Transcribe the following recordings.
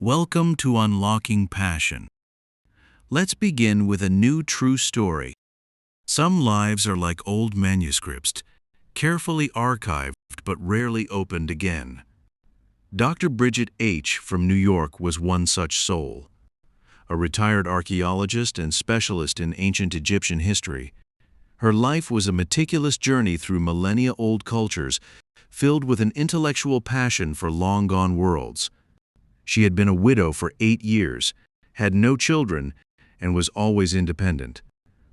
Welcome to Unlocking Passion. Let's begin with a new true story. Some lives are like old manuscripts, carefully archived but rarely opened again. Dr. Bridget H. from New York was one such soul. A retired archaeologist and specialist in ancient Egyptian history, her life was a meticulous journey through millennia-old cultures filled with an intellectual passion for long-gone worlds. She had been a widow for 8 years, had no children, and was always independent.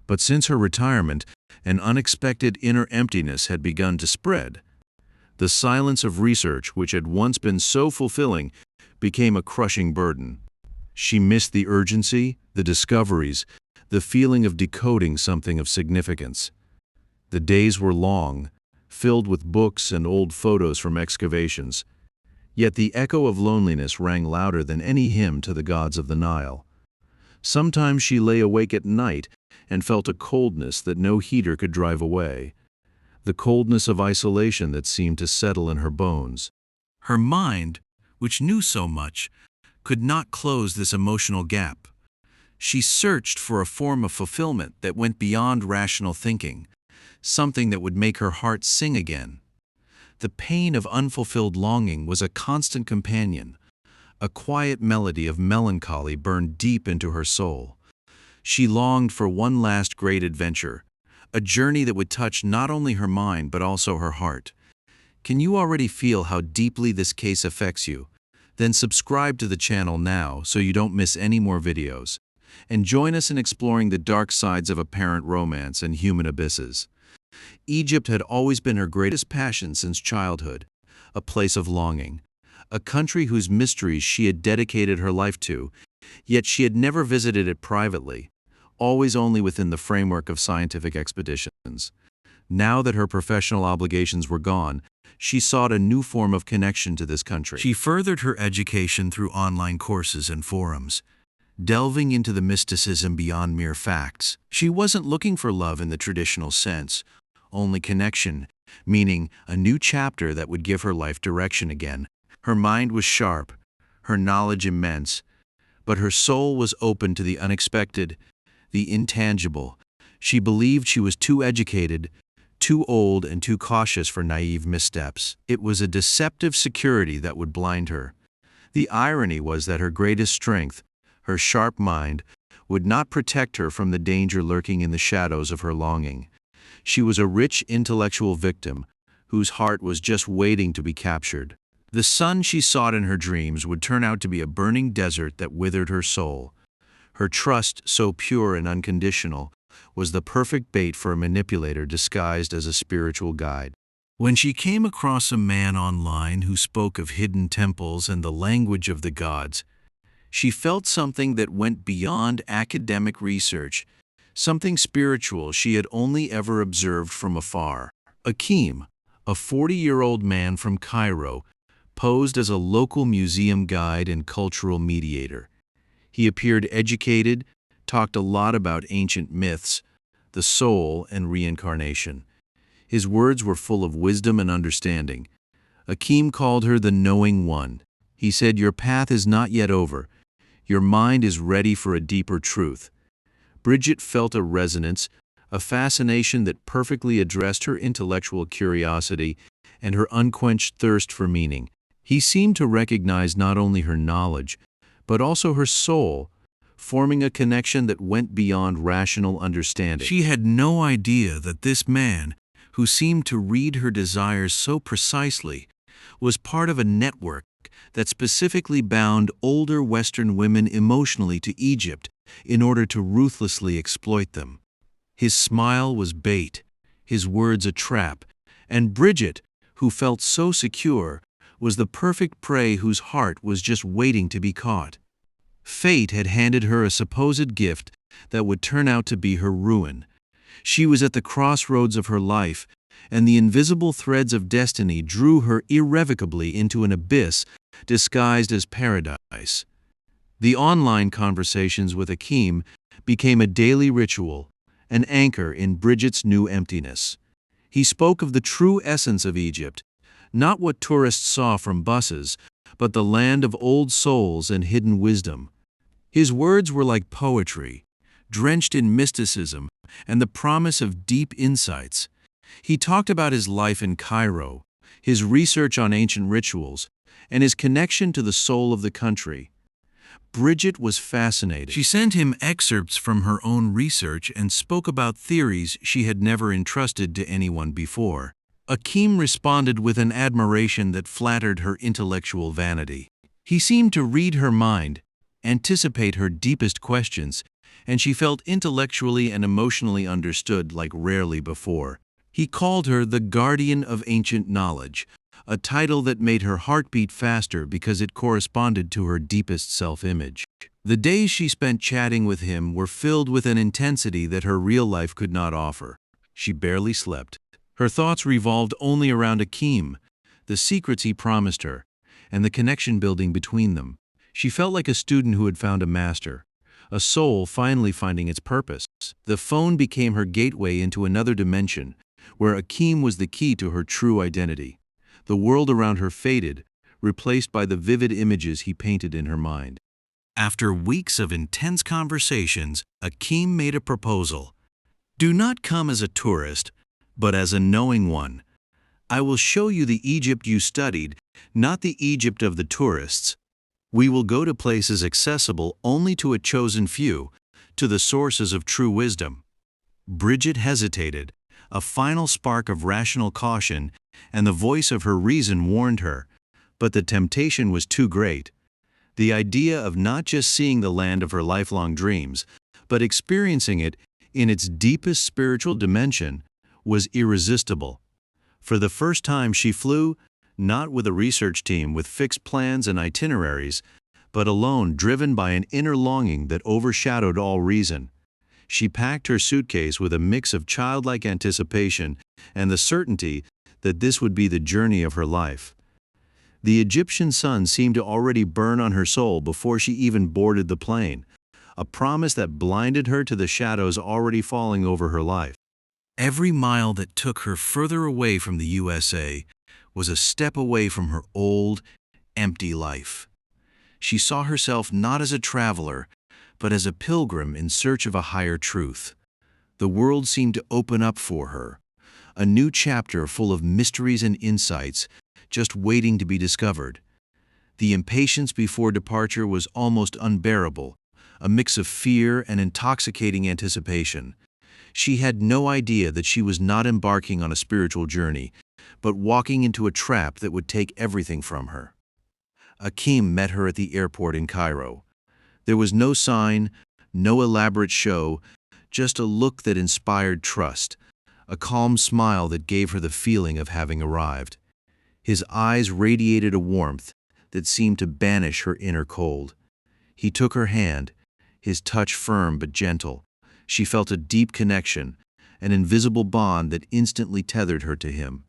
But since her retirement, an unexpected inner emptiness had begun to spread. The silence of research, which had once been so fulfilling, became a crushing burden. She missed the urgency, the discoveries, the feeling of decoding something of significance. The days were long, filled with books and old photos from excavations. Yet the echo of loneliness rang louder than any hymn to the gods of the Nile. Sometimes she lay awake at night and felt a coldness that no heater could drive away, the coldness of isolation that seemed to settle in her bones. Her mind, which knew so much, could not close this emotional gap. She searched for a form of fulfillment that went beyond rational thinking, something that would make her heart sing again. The pain of unfulfilled longing was a constant companion. A quiet melody of melancholy burned deep into her soul. She longed for one last great adventure, a journey that would touch not only her mind but also her heart. Can you already feel how deeply this case affects you? Then subscribe to the channel now so you don't miss any more videos. And join us in exploring the dark sides of apparent romance and human abysses. Egypt had always been her greatest passion since childhood, a place of longing, a country whose mysteries she had dedicated her life to, yet she had never visited it privately, always only within the framework of scientific expeditions. Now that her professional obligations were gone, she sought a new form of connection to this country. She furthered her education through online courses and forums, delving into the mysticism beyond mere facts. She wasn't looking for love in the traditional sense, only connection, meaning a new chapter that would give her life direction again. Her mind was sharp, her knowledge immense, but her soul was open to the unexpected, the intangible. She believed she was too educated, too old, and too cautious for naive missteps. It was a deceptive security that would blind her. The irony was that her greatest strength, her sharp mind, would not protect her from the danger lurking in the shadows of her longing. She was a rich intellectual victim, whose heart was just waiting to be captured. The sun she sought in her dreams would turn out to be a burning desert that withered her soul. Her trust, so pure and unconditional, was the perfect bait for a manipulator disguised as a spiritual guide. When she came across a man online who spoke of hidden temples and the language of the gods, she felt something that went beyond academic research, something spiritual she had only ever observed from afar. Akim, a 40-year-old man from Cairo, posed as a local museum guide and cultural mediator. He appeared educated, talked a lot about ancient myths, the soul, and reincarnation. His words were full of wisdom and understanding. Akim called her the knowing one. He said, "Your path is not yet over. Your mind is ready for a deeper truth." Bridget felt a resonance, a fascination that perfectly addressed her intellectual curiosity and her unquenched thirst for meaning. He seemed to recognize not only her knowledge, but also her soul, forming a connection that went beyond rational understanding. She had no idea that this man, who seemed to read her desires so precisely, was part of a network that specifically bound older Western women emotionally to Egypt in order to ruthlessly exploit them. His smile was bait, his words a trap, and Bridget, who felt so secure, was the perfect prey whose heart was just waiting to be caught. Fate had handed her a supposed gift that would turn out to be her ruin. She was at the crossroads of her life, and the invisible threads of destiny drew her irrevocably into an abyss disguised as paradise. The online conversations with Akim became a daily ritual, an anchor in Bridget's new emptiness. He spoke of the true essence of Egypt, not what tourists saw from buses, but the land of old souls and hidden wisdom. His words were like poetry, drenched in mysticism and the promise of deep insights. He talked about his life in Cairo, his research on ancient rituals, and his connection to the soul of the country. Bridget was fascinated. She sent him excerpts from her own research and spoke about theories she had never entrusted to anyone before. Akim responded with an admiration that flattered her intellectual vanity. He seemed to read her mind, anticipate her deepest questions, and she felt intellectually and emotionally understood like rarely before. He called her the guardian of ancient knowledge, a title that made her heart beat faster because it corresponded to her deepest self-image. The days she spent chatting with him were filled with an intensity that her real life could not offer. She barely slept. Her thoughts revolved only around Akim, the secrets he promised her, and the connection building between them. She felt like a student who had found a master, a soul finally finding its purpose. The phone became her gateway into another dimension, where Akim was the key to her true identity. The world around her faded, replaced by the vivid images he painted in her mind. After weeks of intense conversations, Akim made a proposal. "Do not come as a tourist, but as a knowing one. I will show you the Egypt you studied, not the Egypt of the tourists. We will go to places accessible only to a chosen few, to the sources of true wisdom." Bridget hesitated. A final spark of rational caution and the voice of her reason warned her, but the temptation was too great. The idea of not just seeing the land of her lifelong dreams, but experiencing it in its deepest spiritual dimension, was irresistible. For the first time she flew, not with a research team with fixed plans and itineraries, but alone, driven by an inner longing that overshadowed all reason. She packed her suitcase with a mix of childlike anticipation and the certainty that this would be the journey of her life. The Egyptian sun seemed to already burn on her soul before she even boarded the plane, a promise that blinded her to the shadows already falling over her life. Every mile that took her further away from the USA was a step away from her old, empty life. She saw herself not as a traveler, but as a pilgrim in search of a higher truth. The world seemed to open up for her, a new chapter full of mysteries and insights, just waiting to be discovered. The impatience before departure was almost unbearable, a mix of fear and intoxicating anticipation. She had no idea that she was not embarking on a spiritual journey, but walking into a trap that would take everything from her. Akim met her at the airport in Cairo. There was no sign, no elaborate show, just a look that inspired trust, a calm smile that gave her the feeling of having arrived. His eyes radiated a warmth that seemed to banish her inner cold. He took her hand, his touch firm but gentle. She felt a deep connection, an invisible bond that instantly tethered her to him.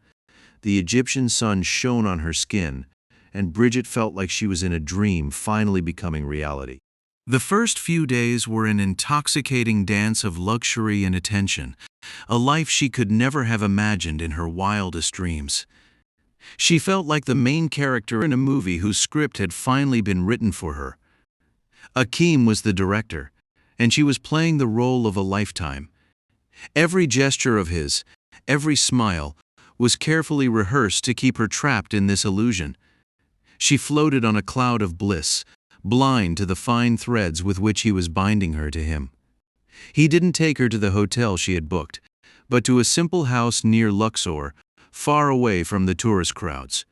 The Egyptian sun shone on her skin, and Bridget felt like she was in a dream finally becoming reality. The first few days were an intoxicating dance of luxury and attention, a life she could never have imagined in her wildest dreams. She felt like the main character in a movie whose script had finally been written for her. Akim was the director, and she was playing the role of a lifetime. Every gesture of his, every smile, was carefully rehearsed to keep her trapped in this illusion. She floated on a cloud of bliss, blind to the fine threads with which he was binding her to him. He didn't take her to the hotel she had booked, but to a simple house near Luxor, far away from the tourist crowds.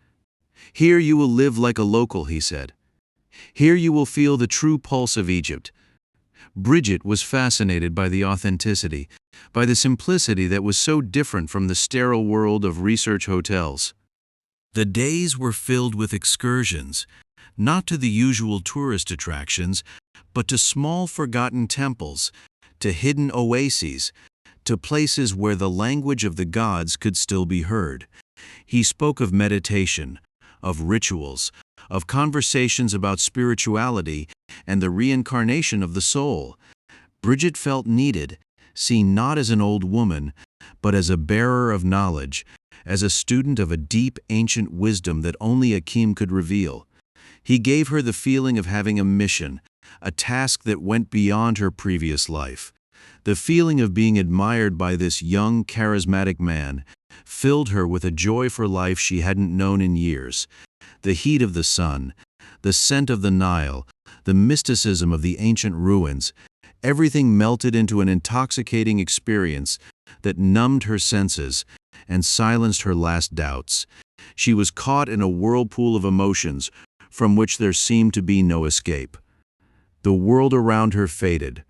"Here you will live like a local," he said. "Here you will feel the true pulse of Egypt." Bridget was fascinated by the authenticity, by the simplicity that was so different from the sterile world of research hotels. The days were filled with excursions, not to the usual tourist attractions, but to small forgotten temples, to hidden oases, to places where the language of the gods could still be heard. He spoke of meditation, of rituals, of conversations about spirituality and the reincarnation of the soul. Bridget felt needed, seen not as an old woman, but as a bearer of knowledge, as a student of a deep ancient wisdom that only Akim could reveal. He gave her the feeling of having a mission, a task that went beyond her previous life. The feeling of being admired by this young, charismatic man filled her with a joy for life she hadn't known in years. The heat of the sun, the scent of the Nile, the mysticism of the ancient ruins, everything melted into an intoxicating experience that numbed her senses and silenced her last doubts. She was caught in a whirlpool of emotions from which there seemed to be no escape. The world around her faded,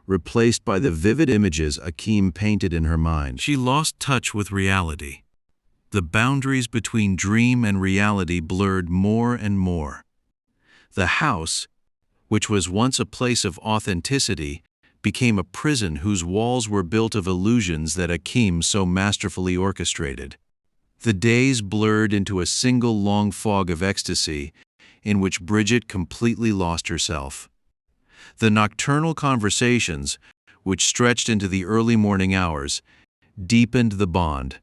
replaced by the vivid images Akim painted in her mind. She lost touch with reality. The boundaries between dream and reality blurred more and more. The house, which was once a place of authenticity, became a prison whose walls were built of illusions that Akim so masterfully orchestrated. The days blurred into a single long fog of ecstasy in which Bridget completely lost herself. The nocturnal conversations, which stretched into the early morning hours, deepened the bond.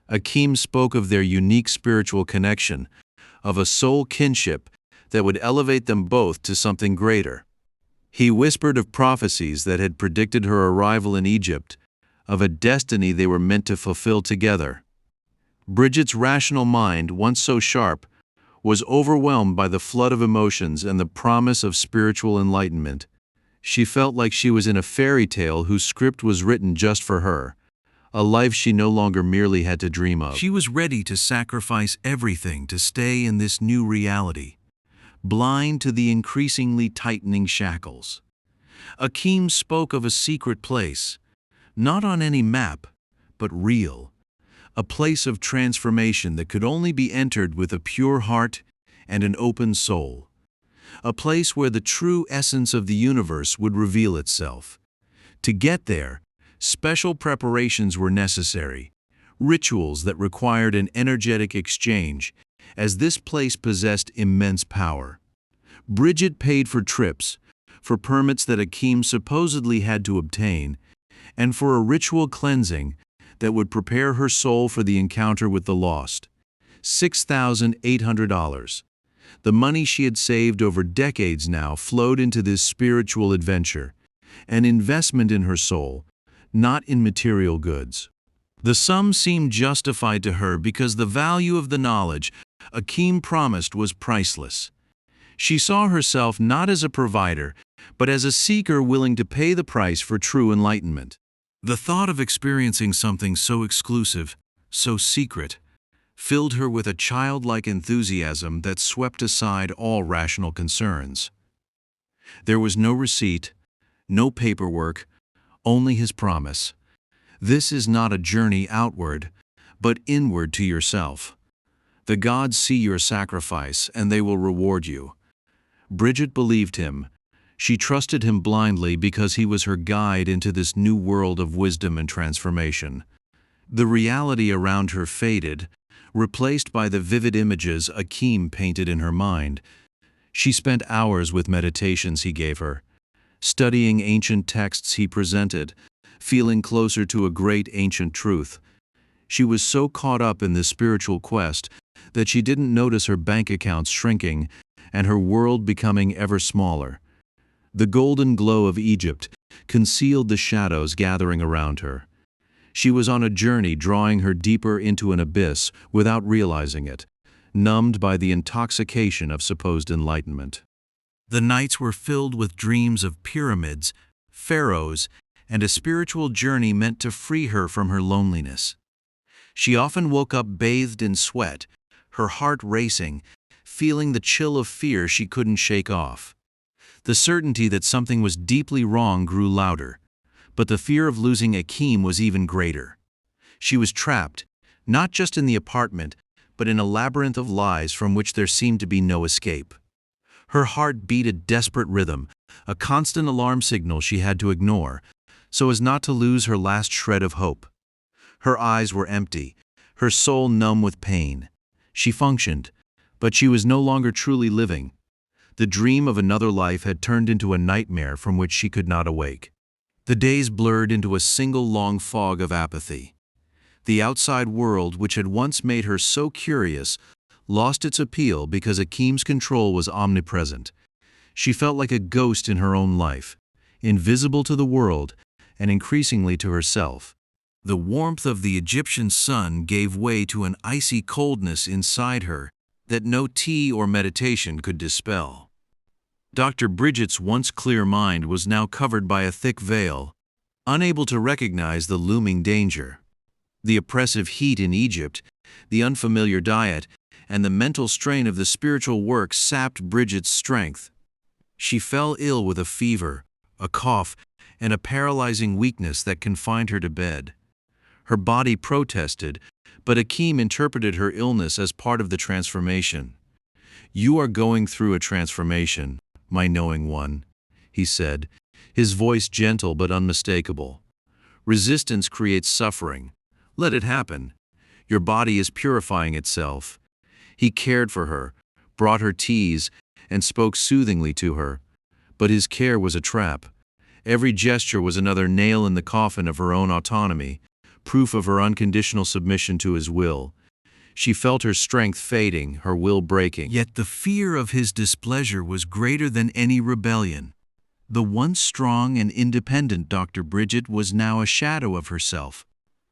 Akim spoke of their unique spiritual connection, of a soul kinship that would elevate them both to something greater. He whispered of prophecies that had predicted her arrival in Egypt, of a destiny they were meant to fulfill together. Bridget's rational mind, once so sharp, was overwhelmed by the flood of emotions and the promise of spiritual enlightenment. She felt like she was in a fairy tale whose script was written just for her, a life she no longer merely had to dream of. She was ready to sacrifice everything to stay in this new reality, blind to the increasingly tightening shackles. Akim spoke of a secret place, not on any map, but real, a place of transformation that could only be entered with a pure heart and an open soul, a place where the true essence of the universe would reveal itself. To get there, special preparations were necessary, rituals that required an energetic exchange, as this place possessed immense power. Bridget paid for trips, for permits that Akim supposedly had to obtain, and for a ritual cleansing that would prepare her soul for the encounter with the lost. $6,800. The money she had saved over decades now flowed into this spiritual adventure, an investment in her soul, not in material goods. The sum seemed justified to her because the value of the knowledge Akim promised was priceless. She saw herself not as a provider, but as a seeker willing to pay the price for true enlightenment. The thought of experiencing something so exclusive, so secret, filled her with a childlike enthusiasm that swept aside all rational concerns. There was no receipt, no paperwork, only his promise. This is not a journey outward, but inward to yourself. The gods see your sacrifice, and they will reward you. Bridget believed him. She trusted him blindly because he was her guide into this new world of wisdom and transformation. The reality around her faded, replaced by the vivid images Akim painted in her mind. She spent hours with meditations he gave her, studying ancient texts he presented, feeling closer to a great ancient truth. She was so caught up in this spiritual quest that she didn't notice her bank accounts shrinking and her world becoming ever smaller. The golden glow of Egypt concealed the shadows gathering around her. She was on a journey drawing her deeper into an abyss without realizing it, numbed by the intoxication of supposed enlightenment. The nights were filled with dreams of pyramids, pharaohs, and a spiritual journey meant to free her from her loneliness. She often woke up bathed in sweat, her heart racing, feeling the chill of fear she couldn't shake off. The certainty that something was deeply wrong grew louder, but the fear of losing Akim was even greater. She was trapped, not just in the apartment, but in a labyrinth of lies from which there seemed to be no escape. Her heart beat a desperate rhythm, a constant alarm signal she had to ignore, so as not to lose her last shred of hope. Her eyes were empty, her soul numb with pain. She functioned, but she was no longer truly living. The dream of another life had turned into a nightmare from which she could not awake. The days blurred into a single long fog of apathy. The outside world, which had once made her so curious, lost its appeal because Akim's control was omnipresent. She felt like a ghost in her own life, invisible to the world and increasingly to herself. The warmth of the Egyptian sun gave way to an icy coldness inside her that no tea or meditation could dispel. Dr. Bridget's once clear mind was now covered by a thick veil, unable to recognize the looming danger. The oppressive heat in Egypt, the unfamiliar diet, and the mental strain of the spiritual work sapped Bridget's strength. She fell ill with a fever, a cough, and a paralyzing weakness that confined her to bed. Her body protested, but Akim interpreted her illness as part of the transformation. "You are going through a transformation, my knowing one," he said, his voice gentle but unmistakable. "Resistance creates suffering. Let it happen. Your body is purifying itself." He cared for her, brought her teas, and spoke soothingly to her. But his care was a trap. Every gesture was another nail in the coffin of her own autonomy, proof of her unconditional submission to his will. She felt her strength fading, her will breaking. Yet the fear of his displeasure was greater than any rebellion. The once strong and independent Dr. Bridget was now a shadow of herself.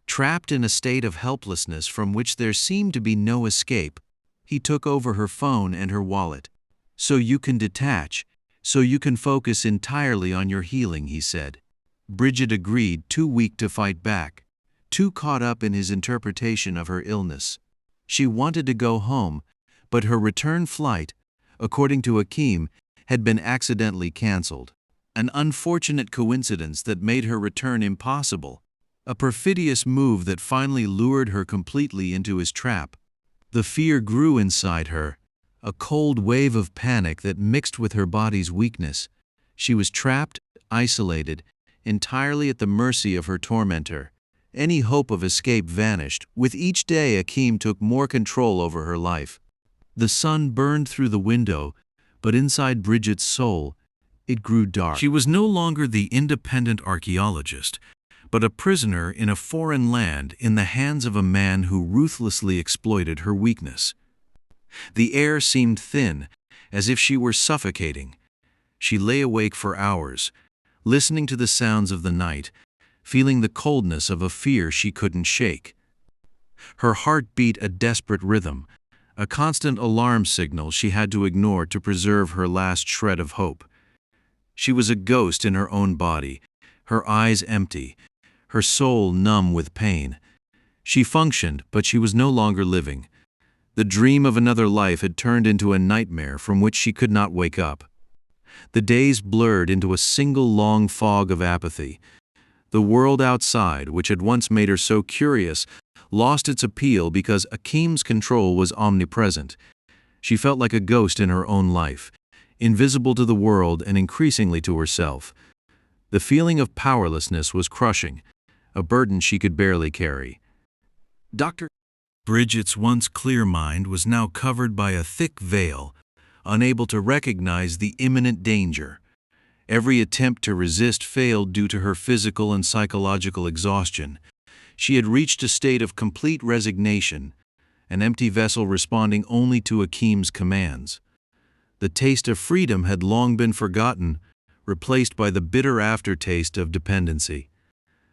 Trapped in a state of helplessness from which there seemed to be no escape, he took over her phone and her wallet. "So you can detach, so you can focus entirely on your healing," he said. Bridget agreed, too weak to fight back, too caught up in his interpretation of her illness. She wanted to go home, but her return flight, according to Akim, had been accidentally canceled. An unfortunate coincidence that made her return impossible, a perfidious move that finally lured her completely into his trap. The fear grew inside her, a cold wave of panic that mixed with her body's weakness. She was trapped, isolated, entirely at the mercy of her tormentor. Any hope of escape vanished. With each day, Akim took more control over her life. The sun burned through the window, but inside Bridget's soul, it grew dark. She was no longer the independent archaeologist, but a prisoner in a foreign land in the hands of a man who ruthlessly exploited her weakness. The air seemed thin, as if she were suffocating. She lay awake for hours, listening to the sounds of the night, feeling the coldness of a fear she couldn't shake. Her heart beat a desperate rhythm, a constant alarm signal she had to ignore to preserve her last shred of hope. She was a ghost in her own body, her eyes empty, her soul numb with pain. She functioned, but she was no longer living. The dream of another life had turned into a nightmare from which she could not wake up. The days blurred into a single long fog of apathy. The world outside, which had once made her so curious, lost its appeal because Akim's control was omnipresent. She felt like a ghost in her own life, invisible to the world and increasingly to herself. The feeling of powerlessness was crushing, a burden she could barely carry. Dr. Bridget's once clear mind was now covered by a thick veil, unable to recognize the imminent danger. Every attempt to resist failed due to her physical and psychological exhaustion. She had reached a state of complete resignation, an empty vessel responding only to Akim's commands. The taste of freedom had long been forgotten, replaced by the bitter aftertaste of dependency.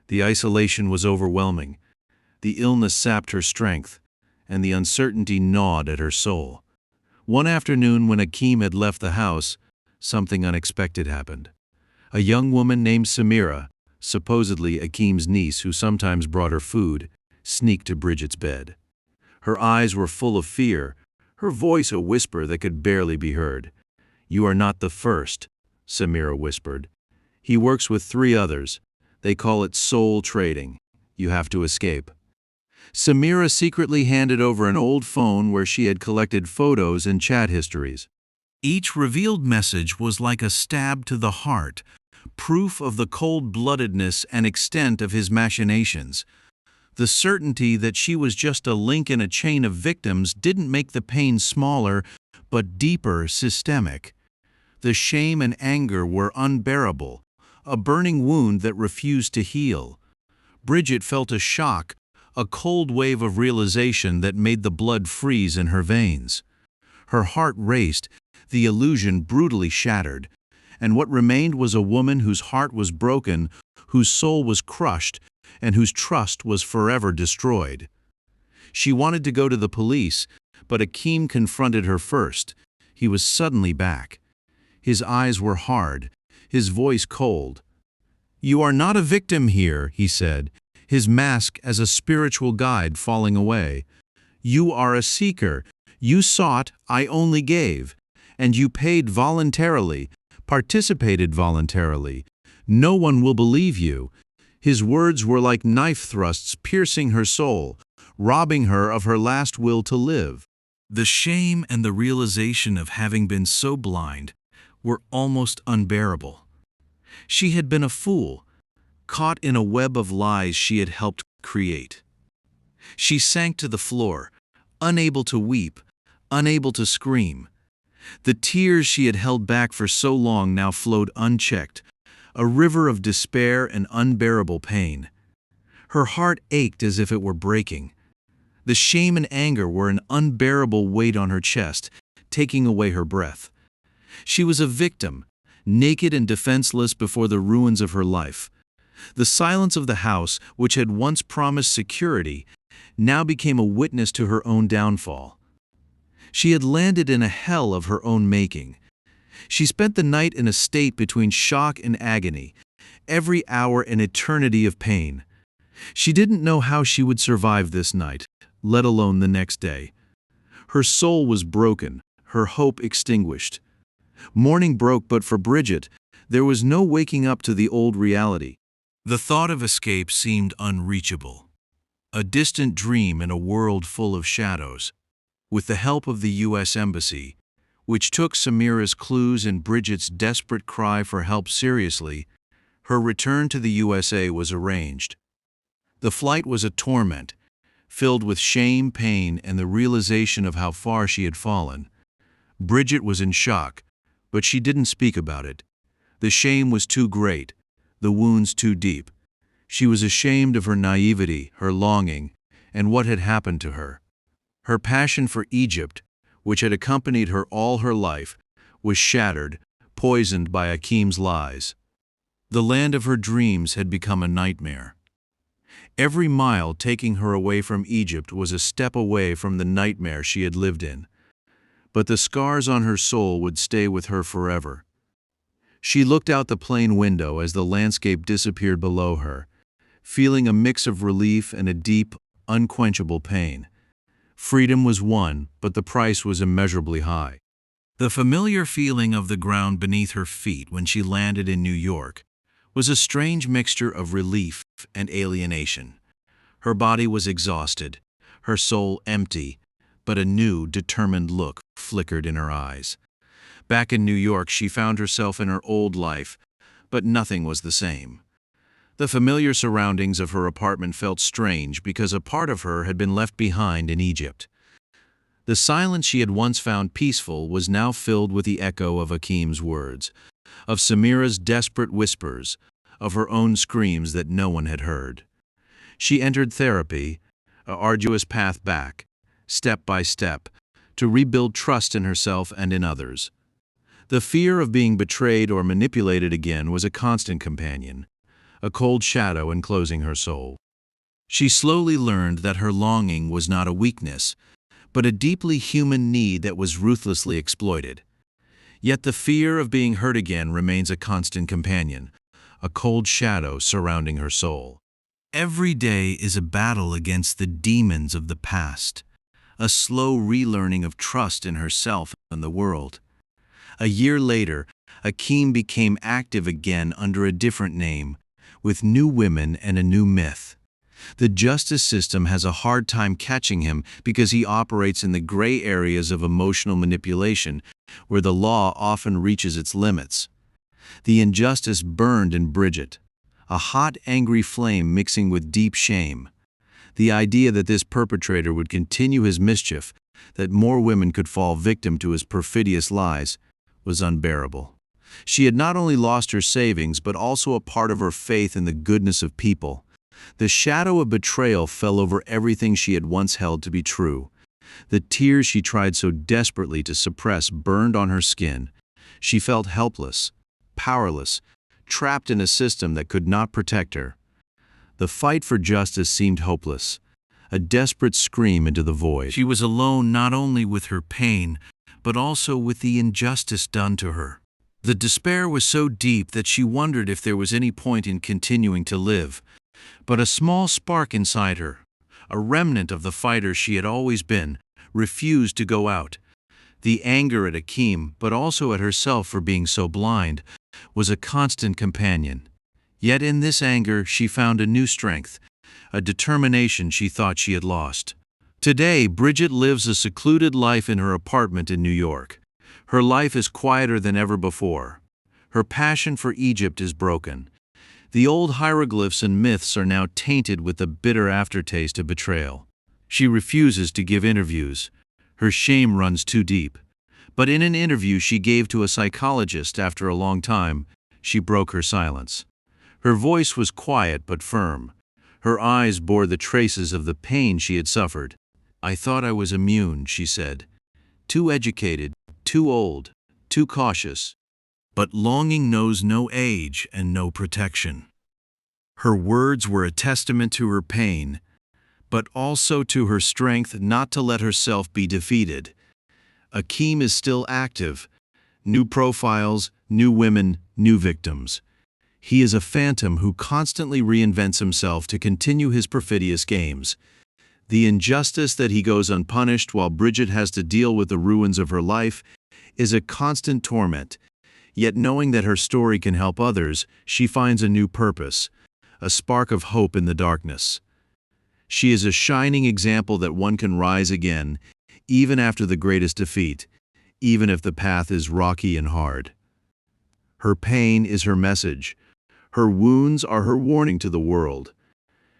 The isolation was overwhelming. The illness sapped her strength, and the uncertainty gnawed at her soul. One afternoon when Akim had left the house, something unexpected happened. A young woman named Samira, supposedly Akim's niece who sometimes brought her food, sneaked to Bridget's bed. Her eyes were full of fear, her voice a whisper that could barely be heard. "You are not the first," Samira whispered. "He works with 3 others. They call it soul trading. You have to escape." Samira secretly handed over an old phone where she had collected photos and chat histories. Each revealed message was like a stab to the heart, proof of the cold-bloodedness and extent of his machinations. The certainty that she was just a link in a chain of victims didn't make the pain smaller, but deeper, systemic. The shame and anger were unbearable, a burning wound that refused to heal. Bridget felt a shock, a cold wave of realization that made the blood freeze in her veins. Her heart raced, the illusion brutally shattered, and what remained was a woman whose heart was broken, whose soul was crushed, and whose trust was forever destroyed. She wanted to go to the police, but Akim confronted her first. He was suddenly back. His eyes were hard, his voice cold. "You are not a victim here," he said, his mask as a spiritual guide falling away. "You are a seeker. You sought, I only gave. And you paid voluntarily, participated voluntarily. No one will believe you." His words were like knife thrusts piercing her soul, robbing her of her last will to live. The shame and the realization of having been so blind were almost unbearable. She had been a fool, caught in a web of lies she had helped create. She sank to the floor, unable to weep, unable to scream. The tears she had held back for so long now flowed unchecked, a river of despair and unbearable pain. Her heart ached as if it were breaking. The shame and anger were an unbearable weight on her chest, taking away her breath. She was a victim, naked and defenseless before the ruins of her life. The silence of the house, which had once promised security, now became a witness to her own downfall. She had landed in a hell of her own making. She spent the night in a state between shock and agony, every hour an eternity of pain. She didn't know how she would survive this night, let alone the next day. Her soul was broken, her hope extinguished. Morning broke, but for Bridget, there was no waking up to the old reality. The thought of escape seemed unreachable, a distant dream in a world full of shadows. With the help of the U.S. Embassy, which took Samira's clues and Bridget's desperate cry for help seriously, her return to the USA was arranged. The flight was a torment, filled with shame, pain, and the realization of how far she had fallen. Bridget was in shock, but she didn't speak about it. The shame was too great, the wounds too deep. She was ashamed of her naivety, her longing, and what had happened to her. Her passion for Egypt, which had accompanied her all her life, was shattered, poisoned by Akim's lies. The land of her dreams had become a nightmare. Every mile taking her away from Egypt was a step away from the nightmare she had lived in. But the scars on her soul would stay with her forever. She looked out the plane window as the landscape disappeared below her, feeling a mix of relief and a deep, unquenchable pain. Freedom was won, but the price was immeasurably high. The familiar feeling of the ground beneath her feet when she landed in New York was a strange mixture of relief and alienation. Her body was exhausted, her soul empty, but a new, determined look flickered in her eyes. Back in New York, she found herself in her old life, but nothing was the same. The familiar surroundings of her apartment felt strange because a part of her had been left behind in Egypt. The silence she had once found peaceful was now filled with the echo of Akim's words, of Samira's desperate whispers, of her own screams that no one had heard. She entered therapy, an arduous path back, step by step, to rebuild trust in herself and in others. The fear of being betrayed or manipulated again was a constant companion, a cold shadow enclosing her soul. She slowly learned that her longing was not a weakness, but a deeply human need that was ruthlessly exploited. Yet the fear of being hurt again remains a constant companion, a cold shadow surrounding her soul. Every day is a battle against the demons of the past, a slow relearning of trust in herself and the world. A year later, Akim became active again under a different name, with new women and a new myth. The justice system has a hard time catching him because he operates in the gray areas of emotional manipulation, where the law often reaches its limits. The injustice burned in Bridget, a hot, angry flame mixing with deep shame. The idea that this perpetrator would continue his mischief, that more women could fall victim to his perfidious lies, was unbearable. She had not only lost her savings, but also a part of her faith in the goodness of people. The shadow of betrayal fell over everything she had once held to be true. The tears she tried so desperately to suppress burned on her skin. She felt helpless, powerless, trapped in a system that could not protect her. The fight for justice seemed hopeless, a desperate scream into the void. She was alone not only with her pain, but also with the injustice done to her. The despair was so deep that she wondered if there was any point in continuing to live. But a small spark inside her, a remnant of the fighter she had always been, refused to go out. The anger at Akim, but also at herself for being so blind, was a constant companion. Yet in this anger she found a new strength, a determination she thought she had lost. Today, Bridget lives a secluded life in her apartment in New York. Her life is quieter than ever before. Her passion for Egypt is broken. The old hieroglyphs and myths are now tainted with the bitter aftertaste of betrayal. She refuses to give interviews. Her shame runs too deep. But in an interview she gave to a psychologist after a long time, she broke her silence. Her voice was quiet but firm. Her eyes bore the traces of the pain she had suffered. "I thought I was immune," she said. "Too educated, too old, too cautious." But longing knows no age and no protection. Her words were a testament to her pain, but also to her strength not to let herself be defeated. Akim is still active. New profiles, new women, new victims. He is a phantom who constantly reinvents himself to continue his perfidious games. The injustice that he goes unpunished while Bridget has to deal with the ruins of her life is a constant torment. Yet knowing that her story can help others, she finds a new purpose, a spark of hope in the darkness. She is a shining example that one can rise again, even after the greatest defeat, even if the path is rocky and hard. Her pain is her message. Her wounds are her warning to the world.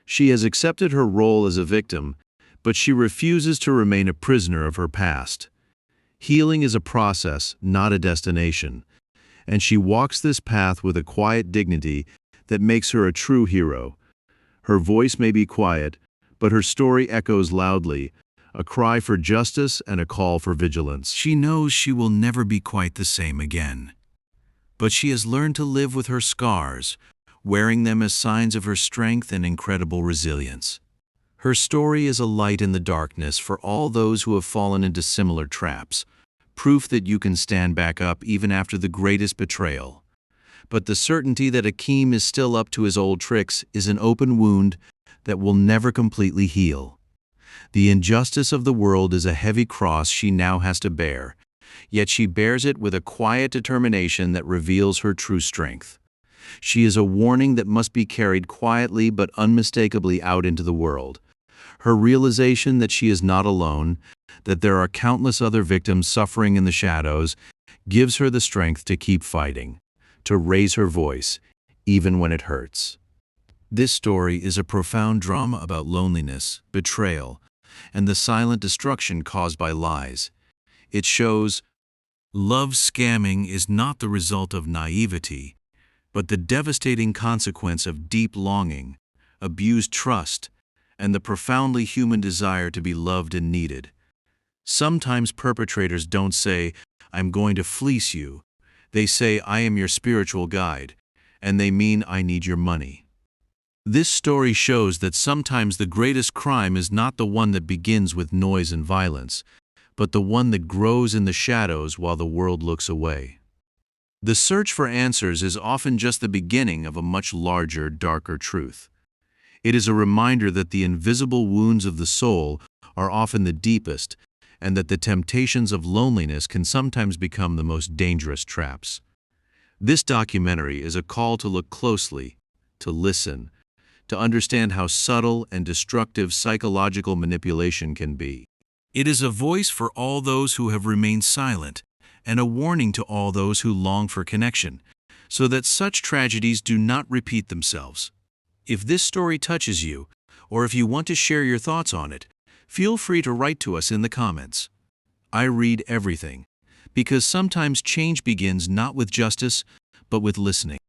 She has accepted her role as a victim, but she refuses to remain a prisoner of her past. Healing is a process, not a destination, and she walks this path with a quiet dignity that makes her a true hero. Her voice may be quiet, but her story echoes loudly, a cry for justice and a call for vigilance. She knows she will never be quite the same again. But she has learned to live with her scars, wearing them as signs of her strength and incredible resilience. Her story is a light in the darkness for all those who have fallen into similar traps, proof that you can stand back up even after the greatest betrayal. But the certainty that Akim is still up to his old tricks is an open wound that will never completely heal. The injustice of the world is a heavy cross she now has to bear, yet she bears it with a quiet determination that reveals her true strength. She is a warning that must be carried quietly but unmistakably out into the world. Her realization that she is not alone, that there are countless other victims suffering in the shadows, gives her the strength to keep fighting, to raise her voice, even when it hurts. This story is a profound drama about loneliness, betrayal, and the silent destruction caused by lies. It shows love scamming is not the result of naivety, but the devastating consequence of deep longing, abused trust, and the profoundly human desire to be loved and needed. Sometimes perpetrators don't say, "I'm going to fleece you." They say, "I am your spiritual guide," and they mean, "I need your money." This story shows that sometimes the greatest crime is not the one that begins with noise and violence, but the one that grows in the shadows while the world looks away. The search for answers is often just the beginning of a much larger, darker truth. It is a reminder that the invisible wounds of the soul are often the deepest, and that the temptations of loneliness can sometimes become the most dangerous traps. This documentary is a call to look closely, to listen, to understand how subtle and destructive psychological manipulation can be. It is a voice for all those who have remained silent, and a warning to all those who long for connection, so that such tragedies do not repeat themselves. If this story touches you, or if you want to share your thoughts on it, feel free to write to us in the comments. I read everything, because sometimes change begins not with justice, but with listening.